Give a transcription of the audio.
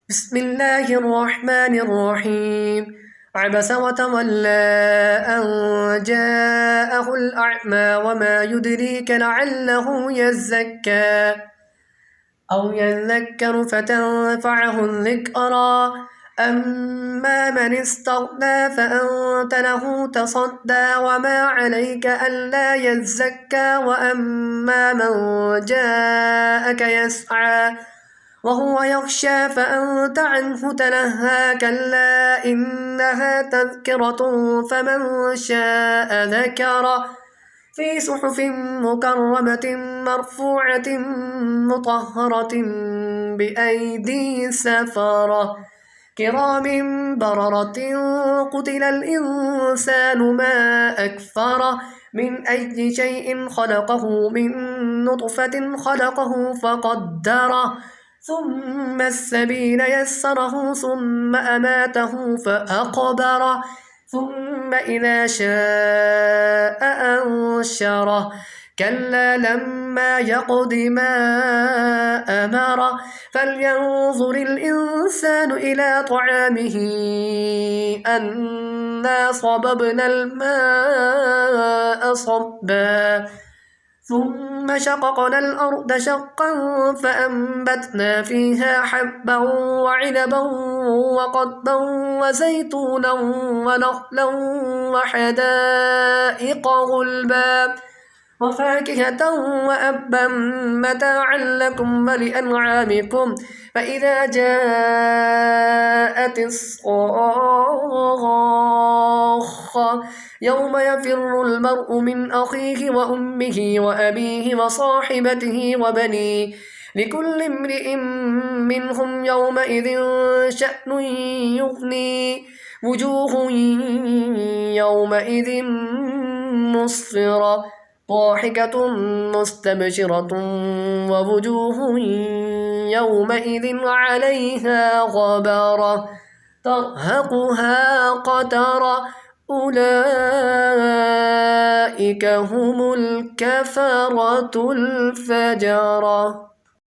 بسم الله الرحمن الرحيم. عبس وتولى أن جاءه الأعمى وما يدريك لعله يزكى أو يذكر فتنفعه الذكرى أما من استغنى فأنت له تصدى وما عليك ألا يزكى وأما من جاءك يسعى وهو يخشى فأنت عنه تلهى كلا إنها تذكرة فمن شاء ذكره في صحف مكرمة مرفوعة مطهرة بأيدي سفرة كرام بررة قتل الإنسان ما أكفره من أي شيء خلقه من نطفة خلقه فقدره ثم السبيل يسره ثم أماته فأقبره ثم إذا شاء أنشره كلا لما يقض ما أمره فلينظر الإنسان إلى طعامه أنا صببنا الماء صبا ثم شققنا الأرض شقا فأنبتنا فيها حبا وعنبا وقضبا وزيتونا ونخلا وحدائق غلبا وفاكهة وأبا متاعا لكم ولأنعامكم فإذا جاءت الصاخة يوم يفر المرء من أخيه وأمه وأبيه وصاحبته وبنيه لكل امرئ منهم يومئذ شأن يغني وجوه يومئذ مسفرة ضاحكة مستبشرة ووجوه يومئذ عليها غبرة ترهقها قترة أولئك هم الكفرة الفجرة.